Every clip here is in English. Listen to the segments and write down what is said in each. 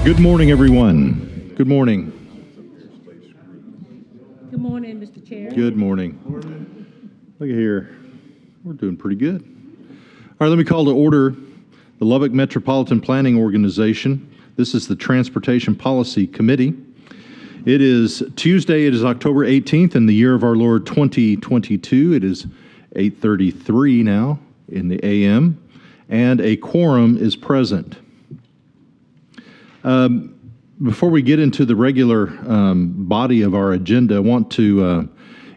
Good morning, everyone. Good morning. Good morning, Mr. Chair. Good morning. Look at here. We're doing pretty good. All right, let me call to order the Lubbock Metropolitan Planning Organization. This is the Transportation Policy Committee. It is Tuesday. It is October 18th in the year of our Lord 2022. It is 8:33 now in the a.m., and a quorum is present. Before we get into the regular body of our agenda, I want to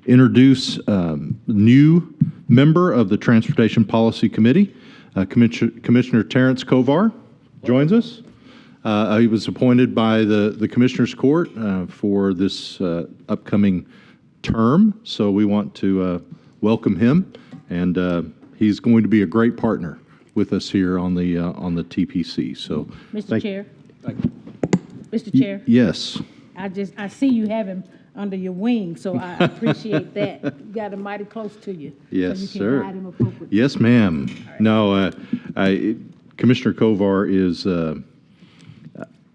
introduce a new member of the Transportation Policy Committee. Commissioner Terrence Kovar joins us. He was appointed by the Commissioners Court for this upcoming term, so we want to welcome him, and he's going to be a great partner with us here on the TPC. So, Mr. Chair. Mr. Chair. Yes. I see you have him under your wing, so I appreciate that. You got him mighty close to you. Yes, so you can sir. guide him appropriately. Yes, ma'am. Right. No, Commissioner Kovar is,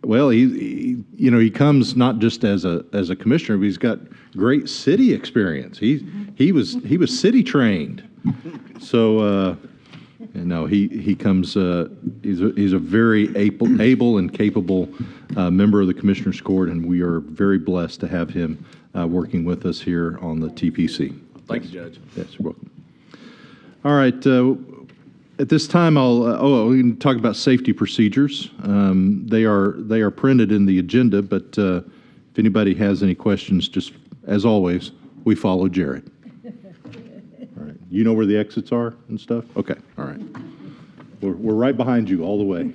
well, he comes not just as a commissioner, but he's got great city experience. He was city trained, so. No, he comes. He's a very able and capable member of the Commissioners Court, and we are very blessed to have him working with us here on the TPC. Thank you, Judge. Yes, you're welcome. All right. At this time, we can talk about safety procedures. They are printed in the agenda, but if anybody has any questions, just as always, we follow Jared. You know where the exits are and stuff? Okay, all right. We're right behind you all the way.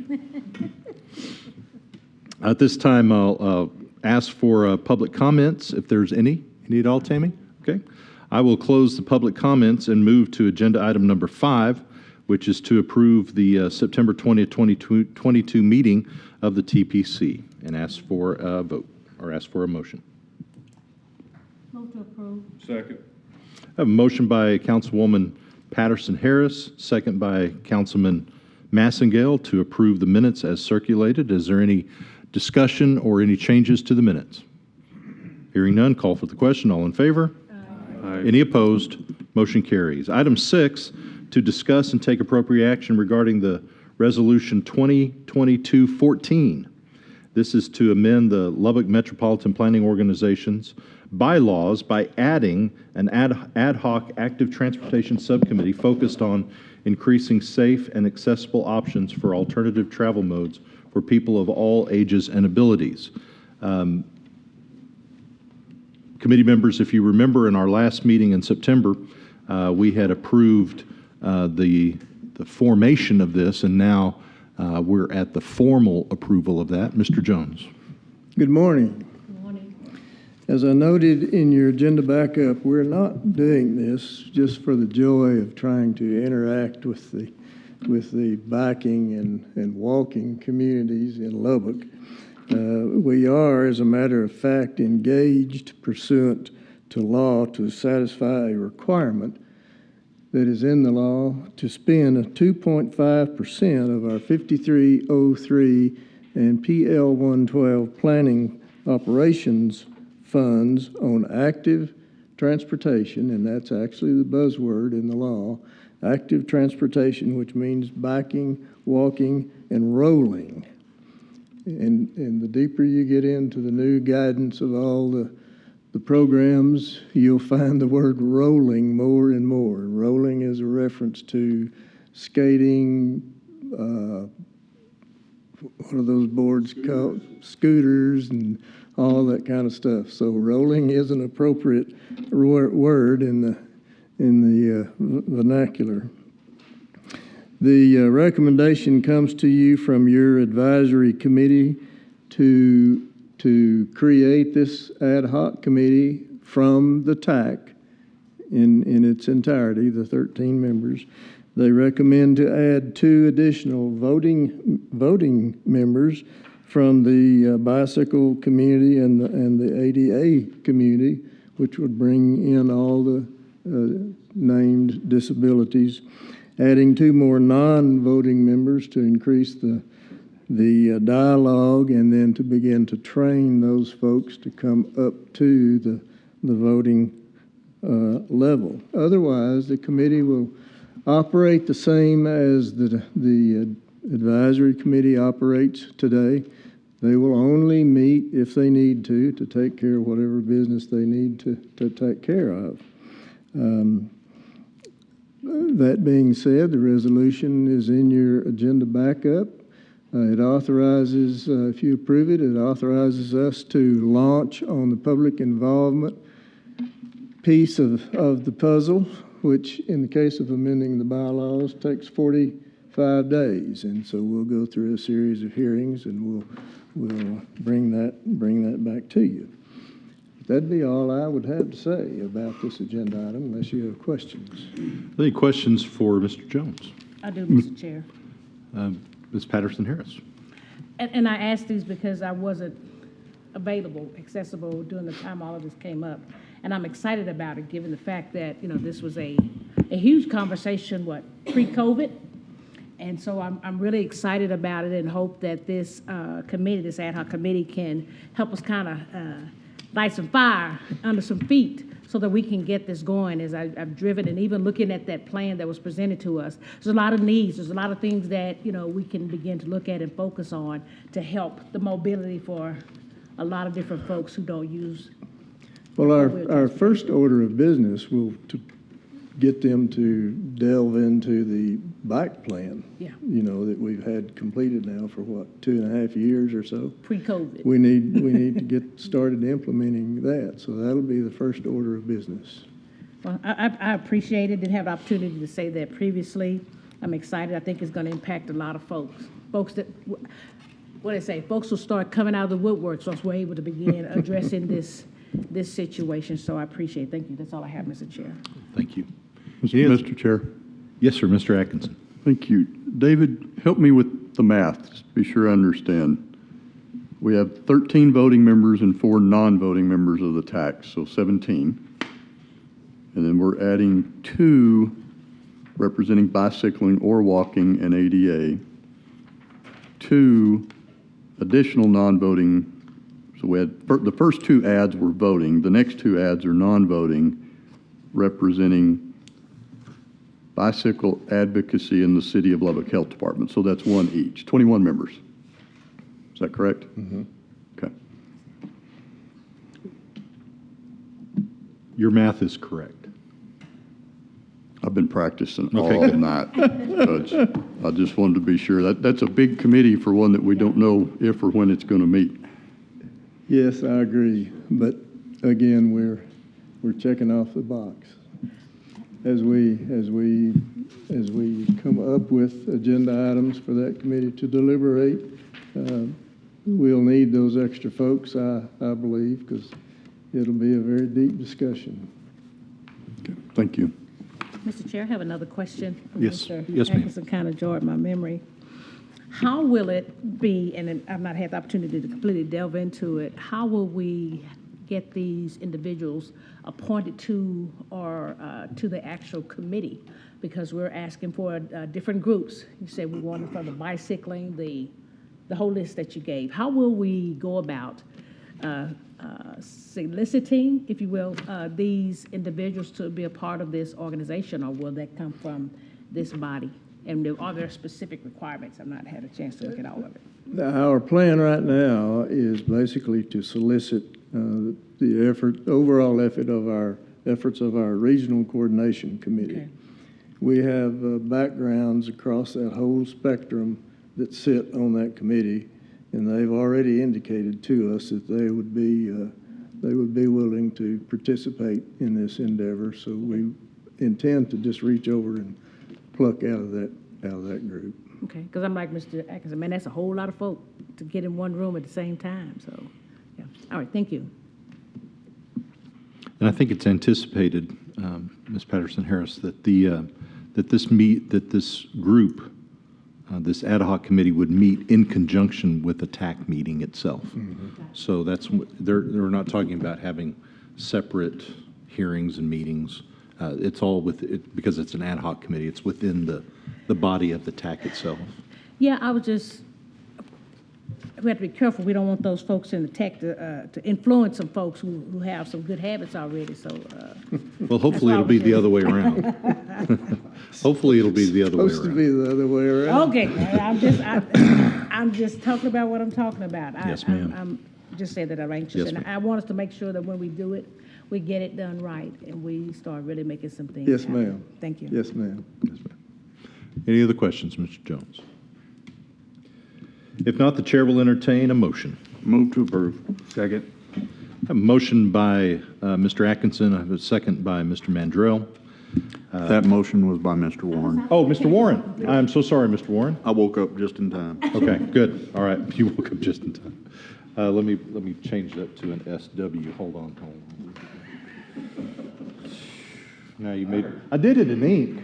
At this time, I'll ask for public comments, if there's any. You need it all, Tammy? Okay. I will close the public comments and move to agenda item number 5, which is to approve the September 20th, 2022 meeting of the TPC, and ask for a vote, or ask for a motion. Move to approve. Second. I have a motion by Councilwoman Patterson-Harris, second by Councilman Massengale to approve the minutes as circulated. Is there any discussion or any changes to the minutes? Hearing none, call for the question. All in favor? Aye. Any opposed? Motion carries. Item 6, to discuss and take appropriate action regarding the Resolution 2022-14. This is to amend the Lubbock Metropolitan Planning Organization's bylaws by adding an ad hoc active transportation subcommittee focused on increasing safe and accessible options for alternative travel modes for people of all ages and abilities. Committee members, if you remember in our last meeting in September, we had approved the formation of this, and now we're at the formal approval of that. Mr. Jones. Good morning. Good morning. As I noted in your agenda backup, we're not doing this just for the joy of trying to interact with the biking and walking communities in Lubbock. We are, as a matter of fact, engaged pursuant to law to satisfy a requirement that is in the law to spend 2.5% of our 5303 and PL 112 planning operations funds on active transportation, and that's actually the buzzword in the law, active transportation, which means biking, walking, and rolling. And the deeper you get into the new guidance of all the programs, you'll find the word rolling more and more. Rolling is a reference to skating, what are those boards called? Scooters and all that kind of stuff. So rolling is an appropriate word in the vernacular. The recommendation comes to you from your advisory committee to create this ad hoc committee from the TAC in its entirety, the 13 members. They recommend to add 2 additional voting members from the bicycle community and the ADA community, which would bring in all the named disabilities, adding 2 more non-voting members to increase the the dialogue, and then to begin to train those folks to come up to the voting level. Otherwise, the committee will operate the same as the advisory committee operates today. They will only meet if they need to take care of whatever business they need to take care of. That being said, the resolution is in your agenda backup. It authorizes, if you approve it, it authorizes us to launch on the public involvement piece of the puzzle, which in the case of amending the bylaws takes 45 days. And so we'll go through a series of hearings and we'll bring that back to you. That'd be all I would have to say about this agenda item, unless you have questions. Any questions for Mr. Jones? I do, Mr. Chair. Ms. Patterson-Harris? And I asked these because I wasn't available, accessible during the time all of this came up. And I'm excited about it, given the fact that, this was a huge conversation, pre-COVID? And so I'm really excited about it and hope that this committee, this ad hoc committee, can help us kind of light some fire under some feet so that we can get this going. As I've driven and even looking at that plan that was presented to us, there's a lot of needs. There's a lot of things that, we can begin to look at and focus on to help the mobility for a lot of different folks who don't use. Well, our first order of business will to get them to delve into the bike plan. Yeah. That we've had completed now for 2.5 years or so. Pre-COVID. We need to get started implementing that. So that'll be the first order of business. Well, I appreciate it. Didn't have the opportunity to say that previously. I'm excited. I think it's going to impact a lot of folks. Folks that, folks will start coming out of the woodworks once we're able to begin addressing this situation. So I appreciate it. Thank you. That's all I have, Mr. Chair. Thank you. Mr. Chair. Yes, sir, Mr. Atkinson. Thank you. David, help me with the math, just be sure I understand. We have 13 voting members and 4 non-voting members of the TAC, so 17. And then we're adding 2 representing bicycling or walking and ADA, 2 additional non-voting. So we had the first 2 ads were voting. The next 2 ads are non-voting, representing bicycle advocacy in the City of Lubbock Health Department. So that's 1 each, 21 members. Is that correct? Mm-hmm. Okay. Your math is correct. I've been practicing Okay, all good. night, Judge. I just wanted to be sure. That's a big committee for one that we don't know if or when it's going to meet. Yes, I agree. But again, we're checking off the box. As we come up with agenda items for that committee to deliberate, we'll need those extra folks, I believe, because it'll be a very deep discussion. Okay. Thank you. Mr. Chair, I have another question. Yes. Mr. Yes, ma'am. Atkinson kind of jogged my memory. How will it be, and I've not had the opportunity to completely delve into it, how will we get these individuals appointed to or to the actual committee? Because we're asking for different groups. You said we wanted from the bicycling, the whole list that you gave. How will we go about soliciting, if you will, these individuals to be a part of this organization, or will that come from this body? And are there specific requirements? I've not had a chance to look at all of it. Our plan right now is basically to solicit the overall efforts of our regional coordination committee. Okay. We have backgrounds across that whole spectrum that sit on that committee, and they've already indicated to us that they would be willing to participate in this endeavor. So we intend to just reach over and pluck out of that group. Okay, because I'm like Mr. Atkinson, man, that's a whole lot of folk to get in one room at the same time, so, yeah. All right, thank you. And I think it's anticipated, Ms. Patterson-Harris, that this group, this ad hoc committee would meet in conjunction with the TAC meeting itself. Mm-hmm. So they're not talking about having separate hearings and meetings. It's all with it because it's an ad hoc committee. It's within the body of the TAC itself. Yeah, I was just we have to be careful. We don't want those folks in the tech to influence some folks who have some good habits already, so. Well, hopefully it'll be the other way around. Hopefully it'll be the other way Supposed to around. be the other way around. Okay, I'm just talking about what I'm talking about. Yes, ma'am. I'm just saying that I'm anxious, Yes, and ma'am. I want us to make sure that when we do it, we get it done right, and we start really making some things Yes, happen. ma'am. Thank you. Yes, ma'am. Any other questions, Mr. Jones? If not, the chair will entertain a motion. Move to approve. Second. I have a motion by Mr. Atkinson. I have a second by Mr. Mandrell. That motion was by Mr. Warren. Oh, Mr. Warren. I'm so sorry, Mr. Warren. I woke up just in time. Okay, good. All right, you woke up just in time. Let me change that to an SW. Hold on. Now you made, I did it in ink.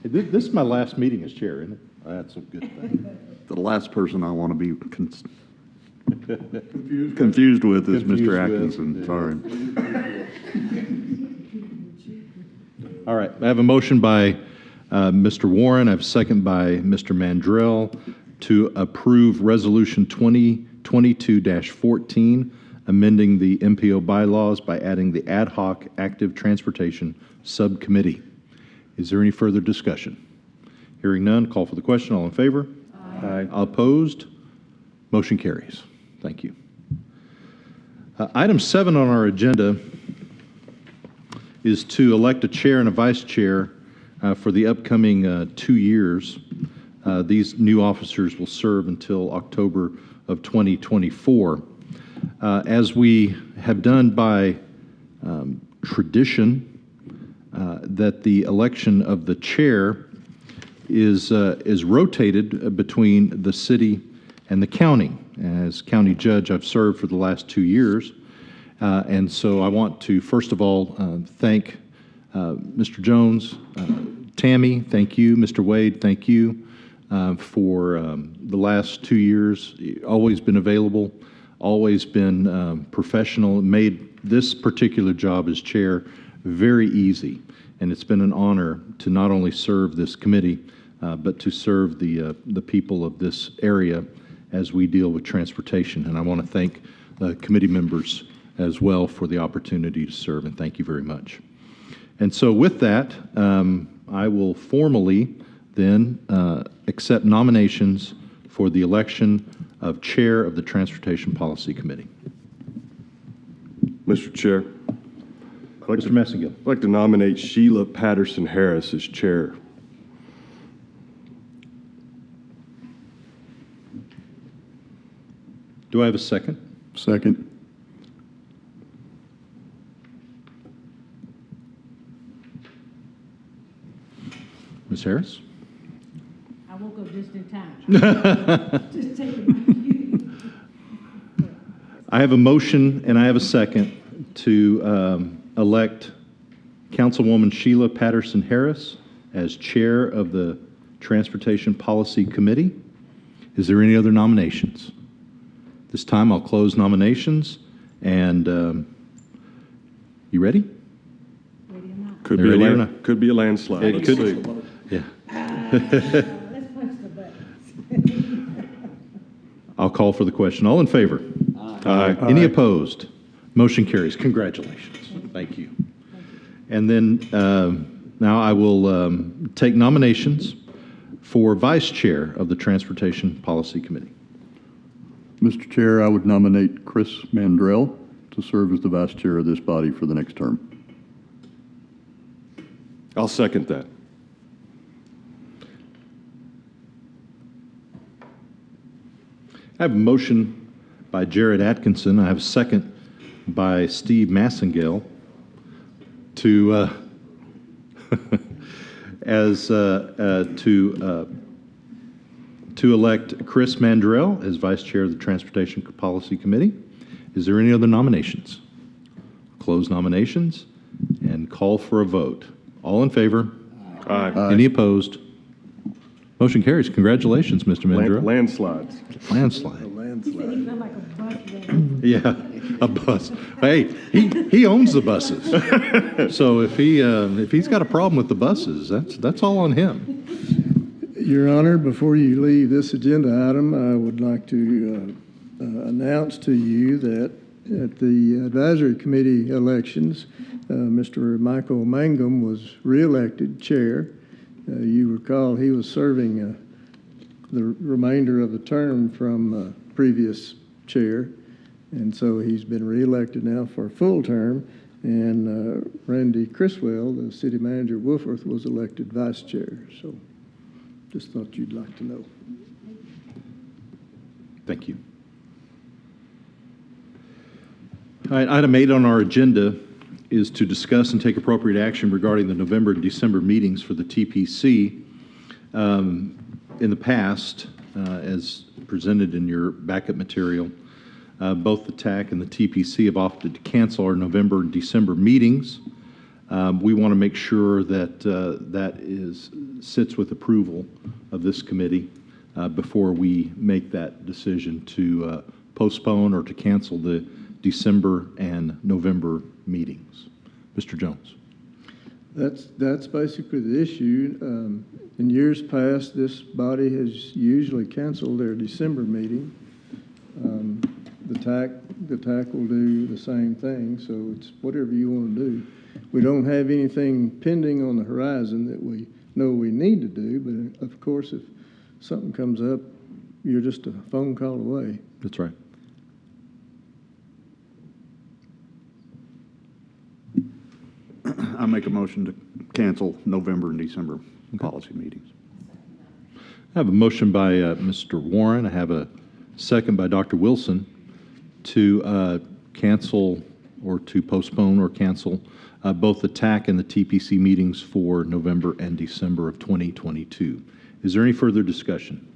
This is my last meeting as chair, isn't it? That's a good thing. The last person I want to be confused with is Confused Mr. with, Atkinson. yeah. Sorry. All right, I have a motion by Mr. Warren, I have a second by Mr. Mandrell to approve Resolution 2022-14, amending the MPO bylaws by adding the Ad hoc Active Transportation Subcommittee. Is there any further discussion? Hearing none, call for the question. All in favor? Aye. All opposed? Motion carries. Thank you. Item 7 on our agenda is to elect a chair and a vice chair for the upcoming 2 years. These new officers will serve until October of 2024. As we have done by tradition, that the election of the chair is rotated between the city and the county. As county judge, I've served for the last 2 years. And so I want to, first of all, thank Mr. Jones, Tammy, thank you, Mr. Wade, thank you for the last 2 years. Always been available, always been professional, made this particular job as chair very easy. And it's been an honor to not only serve this committee, but to serve the people of this area as we deal with transportation. And I want to thank committee members as well for the opportunity to serve, and thank you very much. And so with that, I will formally then accept nominations for the election of Chair of the Transportation Policy Committee. Mr. Chair, Mr. Messingill. I'd like to nominate Sheila Patterson Harris as chair. Do I have a second? Second. Ms. Harris? I woke up just in time. Just taking my cue. I have a motion and I have a second to elect Councilwoman Sheila Patterson Harris as Chair of the Transportation Policy Committee. Is there any other nominations? This time I'll close nominations, and you ready? Ready or not? Could Ready be, or not? could be a landslide. It Let's could- see. Yeah. Let's punch the buttons. I'll call for the question. All in favor? Aye. Any opposed? Motion carries. Congratulations. Thank you. And then now I will take nominations for Vice Chair of the Transportation Policy Committee. Mr. Chair, I would nominate Chris Mandrell to serve as the vice chair of this body for the next term. I'll second that. I have a motion by Jared Atkinson. I have a second by Steve Massengale to to elect Chris Mandrell as Vice Chair of the Transportation Policy Committee. Is there any other nominations? Close nominations and call for a vote. All in favor? Aye. Any opposed? Motion carries. Congratulations, Mr. Mandrell. Landslides. Landslide. He said he felt like a bus then. Yeah, a bus. Hey, he owns the buses. So if he's got a problem with the buses, that's all on him. Your Honor, before you leave this agenda item, I would like to announce to you that at the advisory committee elections, Mr. Michael Mangum was reelected chair. You recall he was serving the remainder of the term from previous chair, and so he's been reelected now for a full term. And Randy Criswell, the city manager of Wolfforth, was elected vice chair. So just thought you'd like to know. Thank you. All right, item 8 on our agenda is to discuss and take appropriate action regarding the November and December meetings for the TPC. In the past, as presented in your backup material, both the TAC and the TPC have opted to cancel our November and December meetings. We want to make sure that sits with approval of this committee before we make that decision to postpone or to cancel the December and November meetings. Mr. Jones. That's basically the issue. In years past, this body has usually canceled their December meeting. The TAC will do the same thing, so it's whatever you want to do. We don't have anything pending on the horizon that we know we need to do, but of course, if something comes up, you're just a phone call away. That's right. I make a motion to cancel November and December policy meetings. I have a motion by Mr. Warren. I have a second by Dr. Wilson to cancel or to postpone or cancel both the TAC and the TPC meetings for November and December of 2022. Is there any further discussion?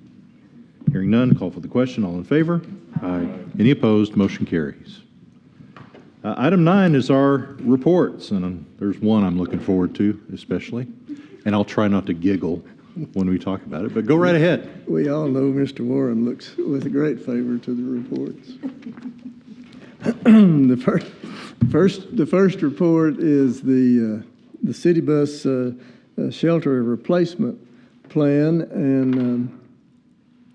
Hearing none, call for the question. All in favor? Aye. Any opposed? Motion carries. Item 9 is our reports, and there's one I'm looking forward to especially, and I'll try not to giggle when we talk about it, but go right ahead. We all know Mr. Warren looks with a great favor to the reports. The first report is the city bus shelter replacement plan, and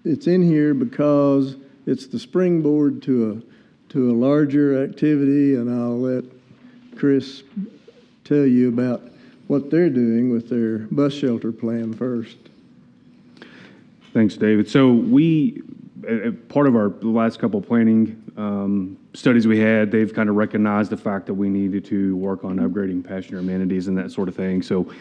it's in here because it's the springboard to a larger activity, and I'll let Chris tell you about what they're doing with their bus shelter plan first. Thanks, David. So we, part of our last couple of planning studies we had, they've kind of recognized the fact that we needed to work on upgrading passenger amenities and that sort of thing. So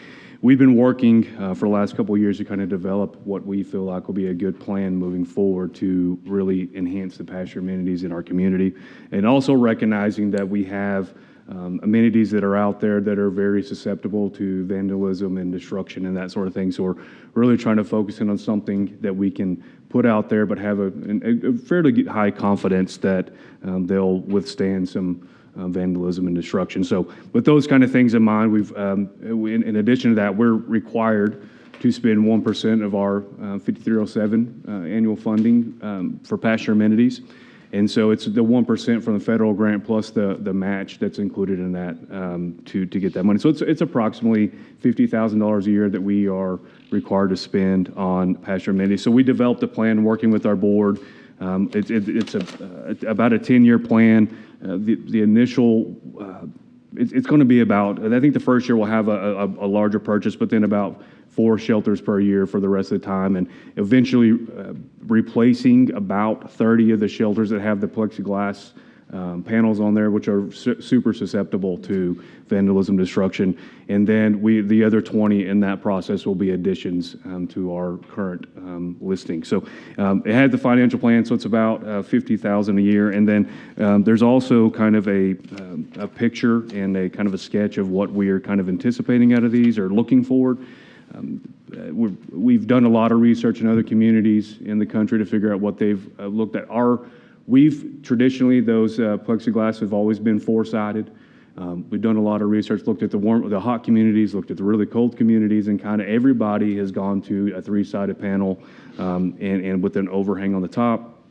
we've been working for the last couple of years to kind of develop what we feel like will be a good plan moving forward to really enhance the passenger amenities in our community, and also recognizing that we have amenities that are out there that are very susceptible to vandalism and destruction and that sort of thing. So we're really trying to focus in on something that we can put out there, but have a fairly high confidence that they'll withstand some vandalism and destruction. So with those kind of things in mind, in addition to that, we're required to spend 1% of our 5307 annual funding for passenger amenities. And so it's the 1% from the federal grant plus the match that's included in that to get that money. So it's approximately $50,000 a year that we are required to spend on passenger amenities. So we developed a plan working with our board. It's about a 10-year plan. The initial, it's going to be about, I think the first year we'll have a larger purchase, but then about 4 shelters per year for the rest of the time, and eventually replacing about 30 of the shelters that have the plexiglass panels on there, which are super susceptible to vandalism, destruction. And then the other 20 in that process will be additions to our current listing. So it had the financial plan, so it's about $50,000 a year. And then there's also kind of a picture and a kind of a sketch of what we are kind of anticipating out of these or looking forward. We've done a lot of research in other communities in the country to figure out what they've looked at. We've traditionally, those plexiglass have always been 4-sided. We've done a lot of research, looked at the hot communities, looked at the really cold communities, and kind of everybody has gone to a 3-sided panel and with an overhang on the top.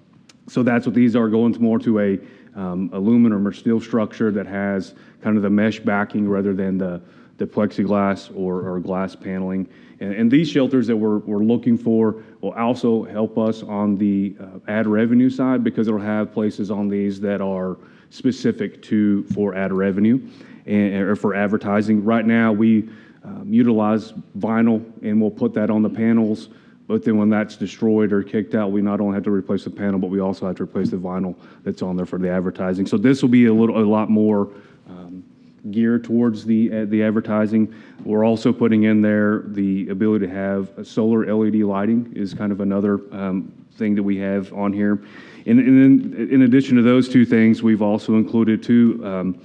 So that's what these are, going more to a aluminum or steel structure that has kind of the mesh backing rather than the the plexiglass or glass paneling. And these shelters that we're looking for will also help us on the ad revenue side, because it'll have places on these that are specific for ad revenue or for advertising. Right now, we utilize vinyl, and we'll put that on the panels. But then when that's destroyed or kicked out, we not only have to replace the panel, but we also have to replace the vinyl that's on there for the advertising. So this will be a lot more geared towards the advertising. We're also putting in there the ability to have solar LED lighting is kind of another thing that we have on here. And then in addition to those two things, we've also included two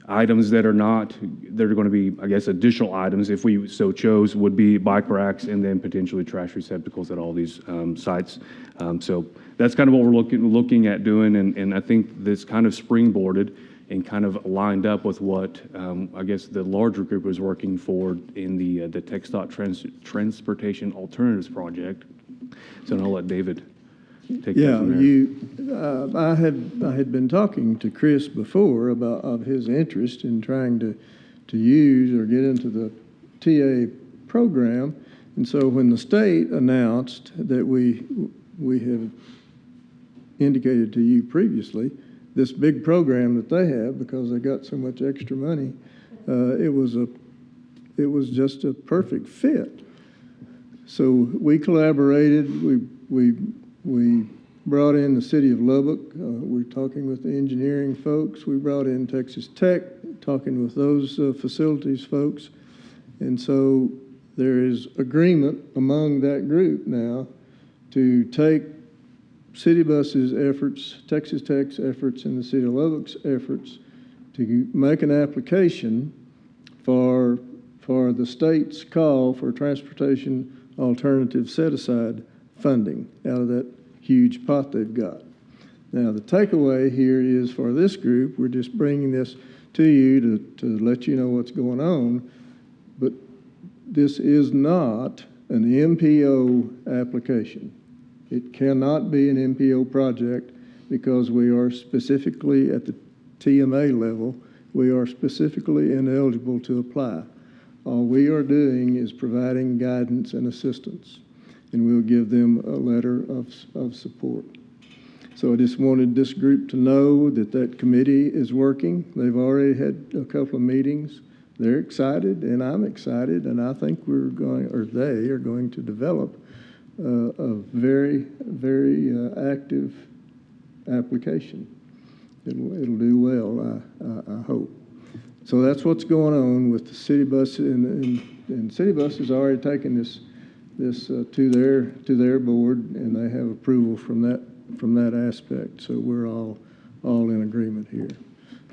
items that are going to be, I guess, additional items, if we so chose, would be bike racks and then potentially trash receptacles at all these sites. So that's kind of what we're looking at doing, and I think this kind of springboarded and kind of lined up with what I guess the larger group was working for in the TxDOT Transportation Alternatives Project. So I'll let David take that Yeah, from there. I had been talking to Chris before of his interest in trying to use or get into the TA program. And so when the state announced that we have indicated to you previously, this big program that they have, because they got so much extra money, it was just a perfect fit. So we collaborated. We brought in the city of Lubbock. We're talking with the engineering folks. We brought in Texas Tech, talking with those facilities folks. And so there is agreement among that group now to take City Bus's efforts, Texas Tech's efforts, and the city of Lubbock's efforts to make an application for the state's call for transportation alternative set-aside funding out of that huge pot they've got. Now, the takeaway here is for this group, we're just bringing this to you to let you know what's going on, but this is not an MPO application. It cannot be an MPO project because we are specifically at the TMA level, we are specifically ineligible to apply. All we are doing is providing guidance and assistance, and we'll give them a letter of support. So I just wanted this group to know that committee is working. They've already had a couple of meetings. They're excited, and I'm excited, and I think they are going to develop a very, very active application. It'll do well, I hope. So that's what's going on with the city bus, and city bus has already taken this to their board, and they have approval from that aspect. So we're all in agreement here.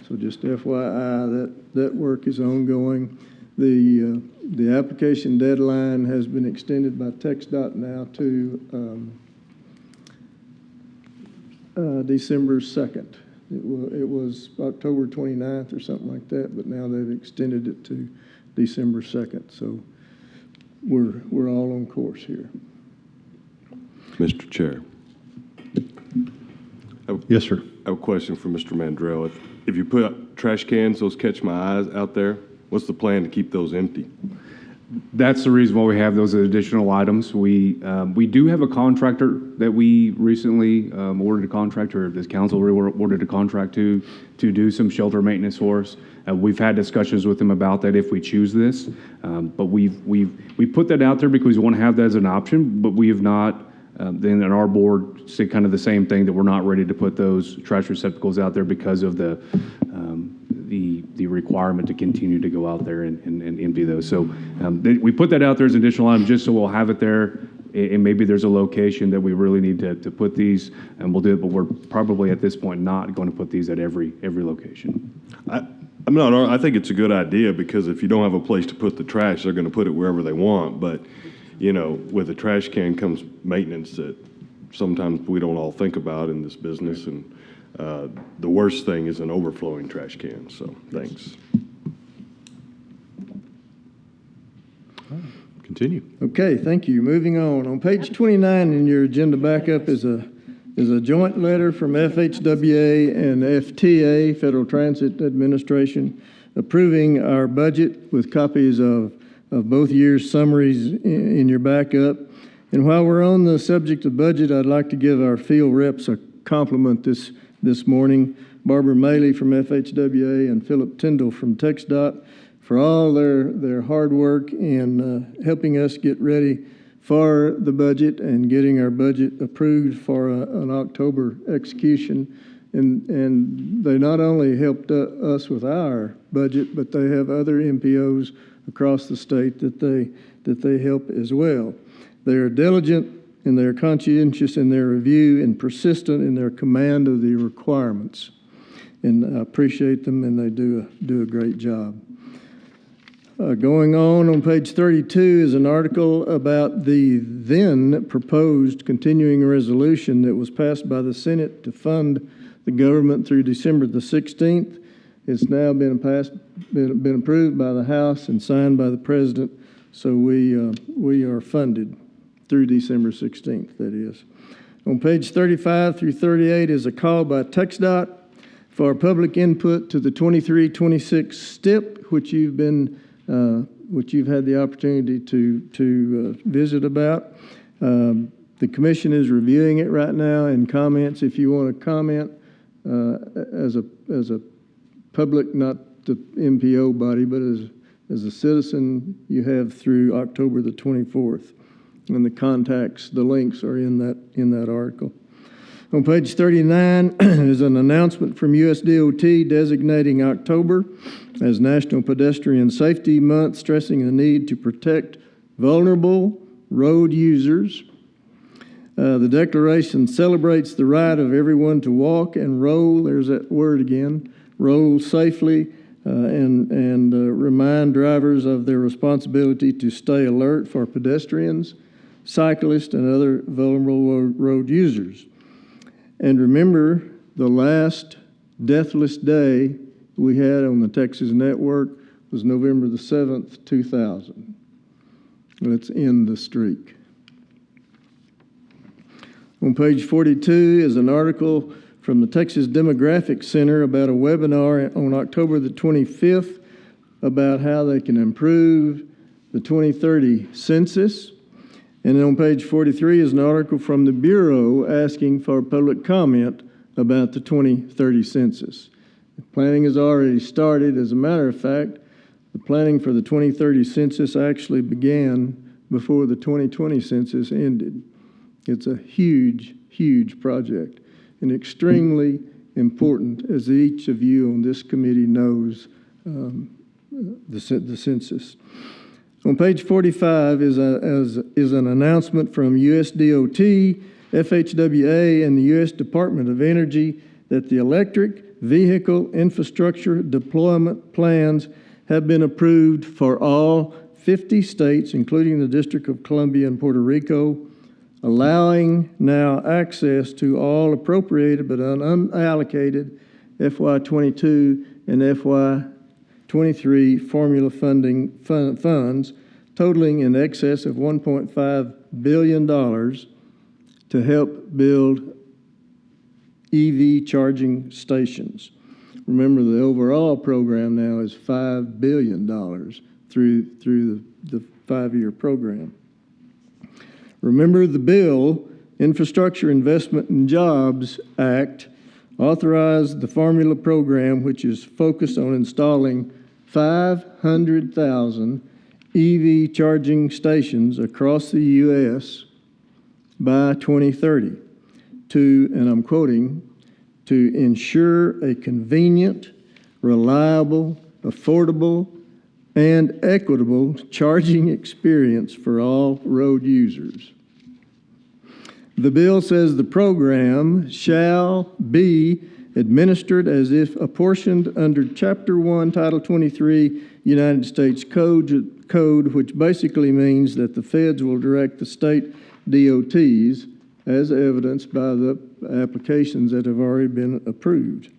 So just FYI, that work is ongoing. The application deadline has been extended by TxDOT now to December 2nd. It was October 29th or something like that, but now they've extended it to December 2nd. So we're all on course here. Mr. Chair, Yes, sir. I have a question for Mr. Mandrell. If you put up trash cans, those catch my eyes out there, what's the plan to keep those empty? That's the reason why we have those additional items. We do have a contractor that we recently ordered a contractor, this council ordered a contract to do some shelter maintenance for us. We've had discussions with them about that if we choose this, but we put that out there because we want to have that as an option, but we have not. Then in our board say kind of the same thing, that we're not ready to put those trash receptacles out there because of the requirement to continue to go out there and empty those. So we put that out there as an additional item just so we'll have it there, and maybe there's a location that we really need to put these, and we'll do it, but we're probably at this point not going to put these at every location. I think it's a good idea, because if you don't have a place to put the trash, they're going to put it wherever they want. But, you know, with a trash can comes maintenance that sometimes we don't all think about in this business. And the worst thing is an overflowing trash can. So thanks. Continue. Okay, thank you. Moving on. On page 29 in your agenda backup is a joint letter from FHWA and FTA, Federal Transit Administration, approving our budget with copies of both years' summaries in your backup. And while we're on the subject of budget, I'd like to give our field reps a compliment this morning. Barbara Maley from FHWA and Philip Tyndall from TxDOT for all their hard work in helping us get ready for the budget and getting our budget approved for an October execution. And they not only helped us with our budget, but they have other MPOs across the state that they help as well. They are diligent and they're conscientious in their review and persistent in their command of the requirements. And I appreciate them, and they do a great job. Going on page 32 is an article about the then proposed continuing resolution that was passed by the Senate to fund the government through December the 16th. It's now been approved by the House and signed by the President, so we are funded through December 16th, that is. On page 35 through 38 is a call by TxDOT for public input to the 23-26 STIP, which you've had the opportunity to visit about. The commission is reviewing it right now, and comments, if you want to comment as a public, not the MPO body, but as a citizen, you have through October the 24th. And the contacts, the links are in that article. On page 39 is an announcement from USDOT designating October as National Pedestrian Safety Month, stressing the need to protect vulnerable road users. The declaration celebrates the right of everyone to walk and roll, there's that word again, roll safely, and remind drivers of their responsibility to stay alert for pedestrians, cyclists, and other vulnerable road users. And remember, the last deathless day we had on the Texas network was November the 7th, 2000. Let's end the streak. On page 42 is an article from the Texas Demographic Center about a webinar on October the 25th about how they can improve the 2030 census. And on page 43 is an article from the Bureau asking for public comment about the 2030 census. Planning has already started. As a matter of fact, the planning for the 2030 census actually began before the 2020 census ended. It's a huge, huge project and extremely important, as each of you on this committee knows, the census. On page 45 is an announcement from USDOT, FHWA, and the U.S. Department of Energy that the electric vehicle infrastructure deployment plans have been approved for all 50 states, including the District of Columbia and Puerto Rico, allowing now access to all appropriated but unallocated FY22 and FY23 formula funding funds totaling in excess of $1.5 billion to help build EV charging stations. Remember, the overall program now is $5 billion through the 5-year program. Remember, the bill, Infrastructure Investment and Jobs Act, authorized the formula program, which is focused on installing 500,000 EV charging stations across the U.S. by 2030 to, and I'm quoting, to ensure a convenient, reliable, affordable, and equitable charging experience for all road users. The bill says the program shall be administered as if apportioned under Chapter 1, Title 23, United States Code, which basically means that the feds will direct the state DOTs as evidenced by the applications that have already been approved.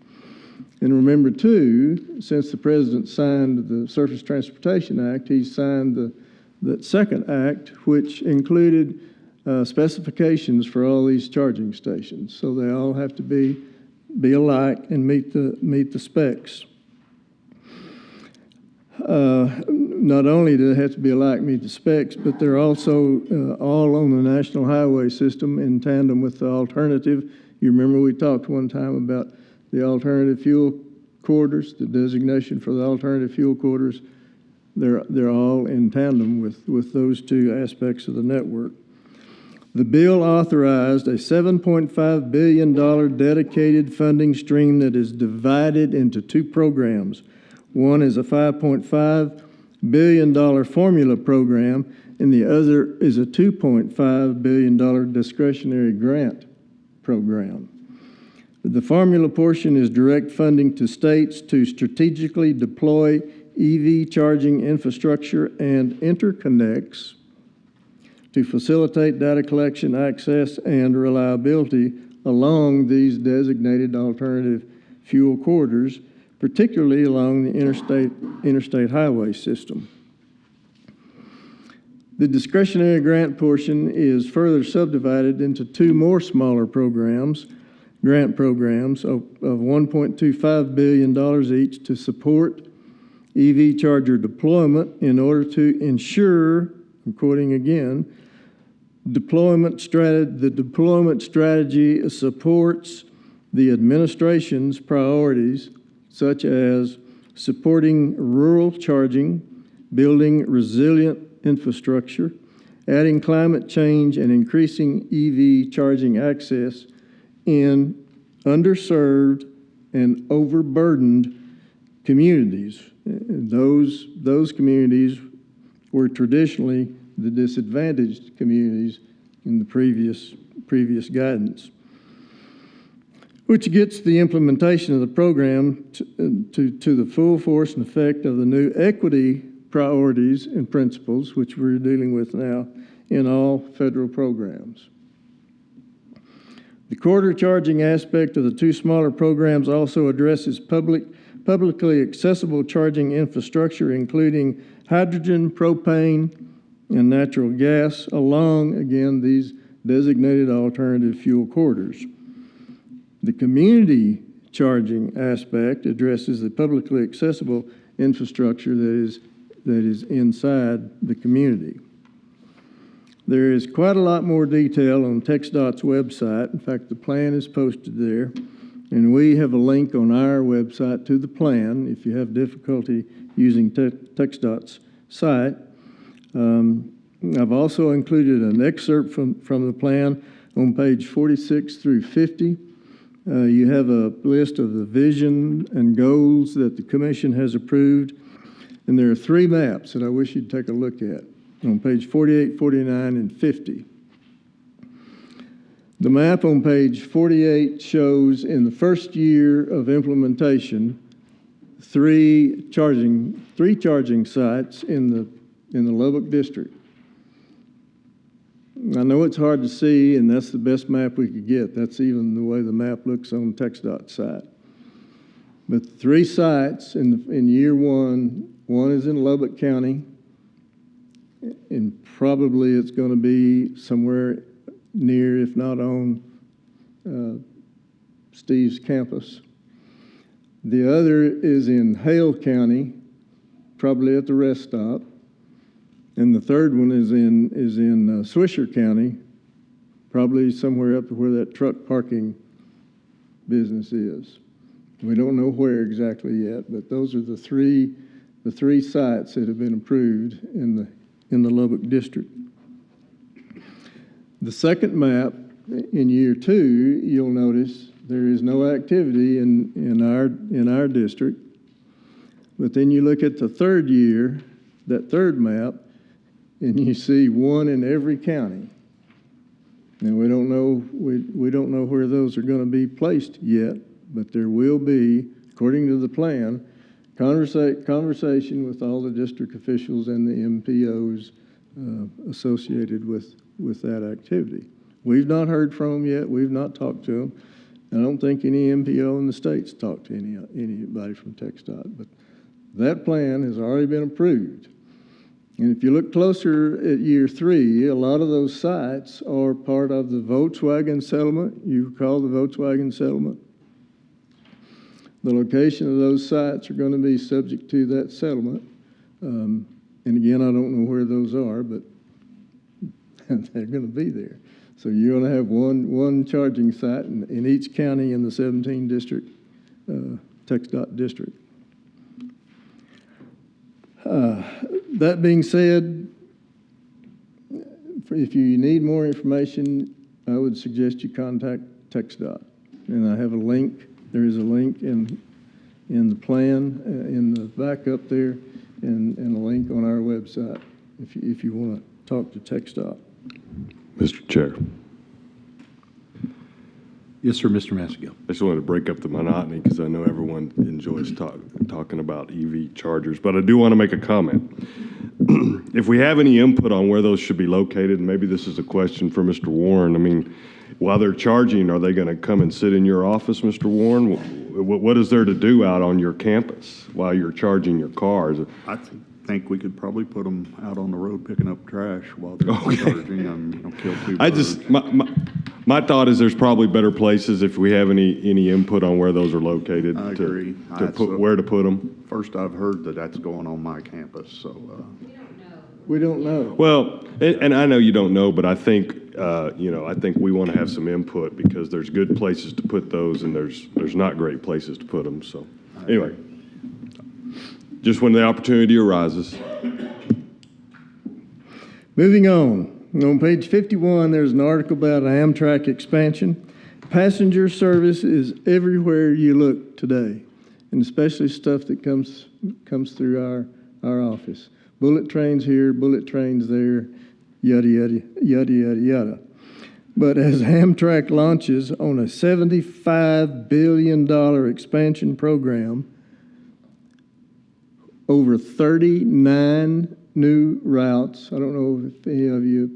And remember, too, since the President signed the Surface Transportation Act, he signed the second act, which included specifications for all these charging stations. So they all have to be alike and meet the specs. not only do they have to be alike, meet the specs, but they're also all on the national highway system in tandem with the alternative. You remember we talked one time about the alternative fuel corridors, the designation for the alternative fuel corridors. They're all in tandem with those two aspects of the network. The bill authorized a $7.5 billion dedicated funding stream that is divided into two programs. One is a $5.5 billion formula program, and the other is a $2.5 billion discretionary grant program. The formula portion is direct funding to states to strategically deploy EV charging infrastructure and interconnects to facilitate data collection, access, and reliability along these designated alternative fuel corridors, particularly along the interstate highway system. The discretionary grant portion is further subdivided into two more smaller programs, grant programs of $1.25 billion each to support EV charger deployment in order to ensure, I'm quoting again, the deployment strategy supports the administration's priorities, such as supporting rural charging, building resilient infrastructure, adding climate change, and increasing EV charging access in underserved and overburdened communities. Those communities were traditionally the disadvantaged communities in the previous guidance, which gets the implementation of the program to the full force and effect of the new equity priorities and principles, which we're dealing with now in all federal programs. The corridor charging aspect of the two smaller programs also addresses publicly accessible charging infrastructure, including hydrogen, propane, and natural gas along, again, these designated alternative fuel corridors. The community charging aspect addresses the publicly accessible infrastructure that is inside the community. There is quite a lot more detail on TxDOT's website. In fact, the plan is posted there, and we have a link on our website to the plan if you have difficulty using TxDOT's site. I've also included an excerpt from the plan on page 46 through 50. You have a list of the vision and goals that the commission has approved, and there are three maps that I wish you'd take a look at on page 48, 49, and 50. The map on page 48 shows in the first year of implementation three charging sites in the Lubbock district. I know it's hard to see, and that's the best map we could get. That's even the way the map looks on TxDOT's site. But three sites in year one is in Lubbock County, and probably it's going to be somewhere near, if not on, Steve's campus. The other is in Hale County, probably at the rest stop. And the third one is in Swisher County, probably somewhere up to where that truck parking business is. We don't know where exactly yet, but those are the three sites that have been approved in the Lubbock district. The second map in year two, you'll notice there is no activity in our district. But then you look at the third year, that third map, and you see one in every county. And we don't know where those are going to be placed yet, but there will be, according to the plan, conversation with all the district officials and the MPOs associated with that activity. We've not heard from them yet. We've not talked to them. I don't think any MPO in the state's talked to anybody from TxDOT, but that plan has already been approved. And if you look closer at year three, a lot of those sites are part of the Volkswagen settlement. You recall the Volkswagen settlement? The location of those sites are going to be subject to that settlement. And again, I don't know where those are, but they're going to be there. So you're going to have one charging site in each county in the 17 district, TxDOT district. That being said, if you need more information, I would suggest you contact TxDOT. And I have a link. There is a link in the plan, in the backup there, and a link on our website if you want to talk to TxDOT. Mr. Chair, Yes, sir, Mr. Massagill. I just wanted to break up the monotony because I know everyone enjoys talking about EV chargers, but I do want to make a comment. If we have any input on where those should be located, and maybe this is a question for Mr. Warren, I mean, while they're charging, are they going to come and sit in your office, Mr. Warren? What is there to do out on your campus while you're charging your cars? I think we could probably put them out on the road picking up trash while they're charging them, kill two birds. I just, my thought is there's probably better places if we have any input on where those are located. I agree. Where to put them. First I've heard that that's going on my campus, so, We don't know. Well, and I know you don't know, but I think, I think we want to have some input because there's good places to put those and there's not great places to put them, so. Anyway, just when the opportunity arises. Moving on. On page 51, there's an article about Amtrak expansion. Passenger service is everywhere you look today, and especially stuff that comes through our office. Bullet trains here, bullet trains there, yada, yada, yada, yada, yada. But as Amtrak launches on a $75 billion expansion program, over 39 new routes. I don't know if any of you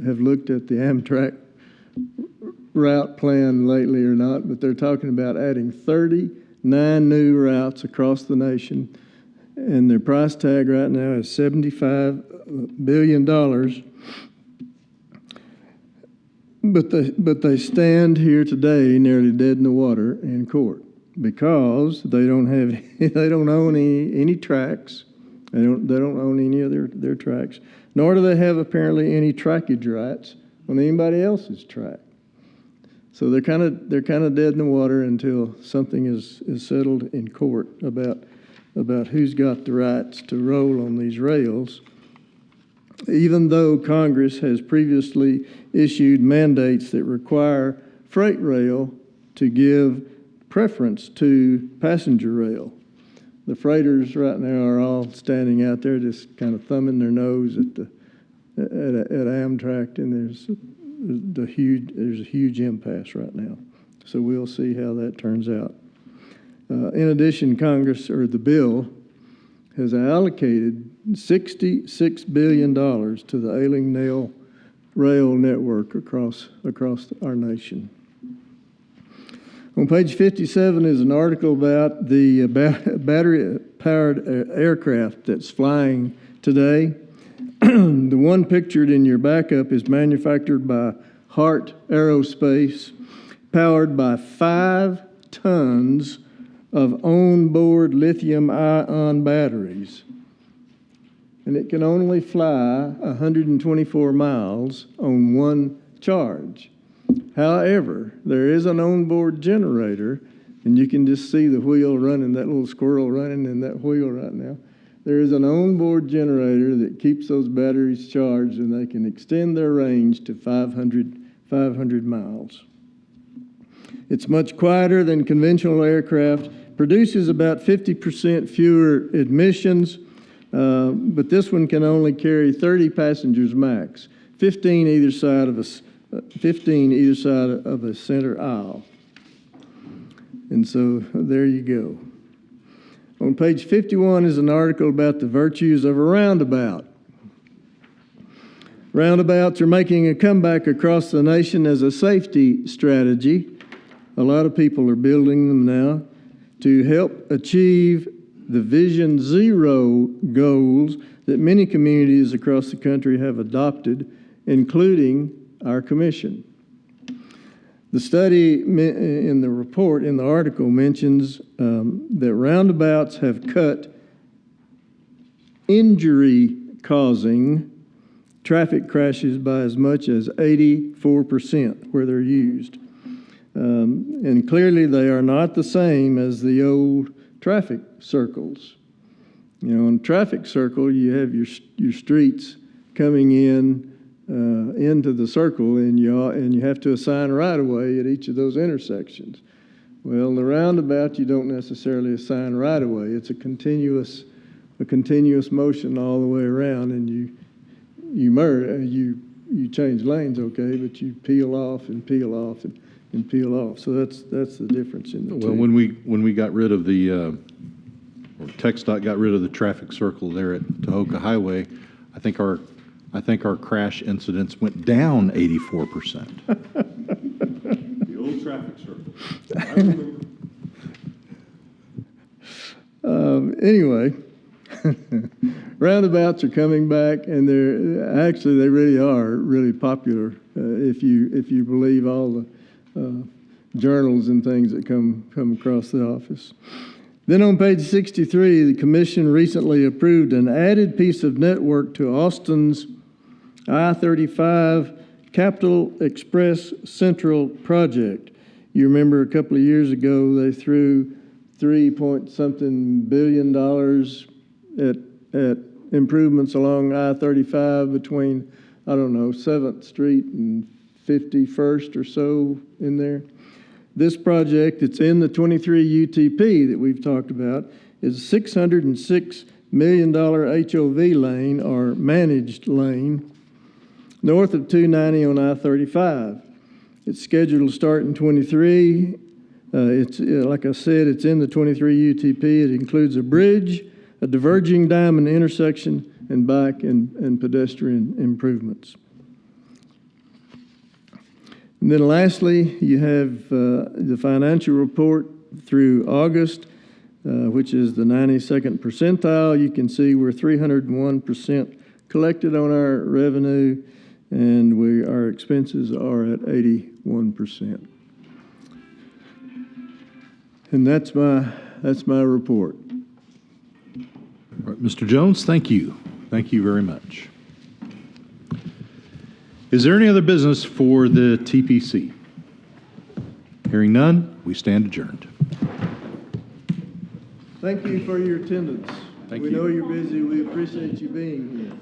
have looked at the Amtrak route plan lately or not, but they're talking about adding 39 new routes across the nation. And their price tag right now is $75 billion. But they stand here today nearly dead in the water in court because they don't own any tracks. They don't own any of their tracks, nor do they have apparently any trackage rights on anybody else's track. So they're kind of dead in the water until something is settled in court about who's got the rights to roll on these rails, even though Congress has previously issued mandates that require freight rail to give preference to passenger rail. The freighters right now are all standing out there just kind of thumbing their nose at Amtrak, and there's a huge impasse right now. So we'll see how that turns out. In addition, Congress, or the bill, has allocated $66 billion to the Ailing Nail Rail Network across our nation. On page 57 is an article about the battery-powered aircraft that's flying today. The one pictured in your backup is manufactured by Hart Aerospace, powered by 5 tons of onboard lithium-ion batteries. And it can only fly 124 miles on one charge. However, there is an onboard generator, and you can just see the wheel running, that little squirrel running in that wheel right now. There is an onboard generator that keeps those batteries charged, and they can extend their range to 500 miles. It's much quieter than conventional aircraft, produces about 50% fewer emissions, but this one can only carry 30 passengers max, 15 either side of a center aisle. And so there you go. On page 51 is an article about the virtues of a roundabout. Roundabouts are making a comeback across the nation as a safety strategy. A lot of people are building them now to help achieve the Vision Zero goals that many communities across the country have adopted, including our commission. The study in the report, in the article, mentions that roundabouts have cut injury-causing traffic crashes by as much as 84% where they're used. And clearly, they are not the same as the old traffic circles. You know, in a traffic circle, you have your streets coming in into the circle, and you have to assign right-of-way at each of those intersections. Well, in the roundabout, you don't necessarily assign right-of-way. It's a continuous motion all the way around, and you change lanes, okay, but you peel off and peel off and peel off. So that's the difference in the two. Well, when we got rid of the, or TxDOT got rid of the traffic circle there at Tahoka Highway, I think our crash incidents went down 84%. The old traffic circle. I remember. Anyway, roundabouts are coming back, and they really are really popular if you believe all the journals and things that come across the office. Then on page 63, the commission recently approved an added piece of network to Austin's I-35 Capital Express Central project. You remember a couple of years ago, they threw $3-point-something billion at improvements along I-35 between, 7th Street and 51st or so in there. This project, it's in the 23 UTP that we've talked about, is a $606 million HOV lane or managed lane north of 290 on I-35. It's scheduled to start in 23. It's like I said, it's in the 23 UTP. It includes a bridge, a diverging diamond intersection, and bike and pedestrian improvements. And then lastly, you have the financial report through August, which is the 92nd percentile. You can see we're 301% collected on our revenue, and our expenses are at 81%. And that's my report. All right, Mr. Jones, thank you. Thank you very much. Is there any other business for the TPC? Hearing none, we stand adjourned. Thank you for your attendance. Thank We you. know you're busy. We appreciate you being here.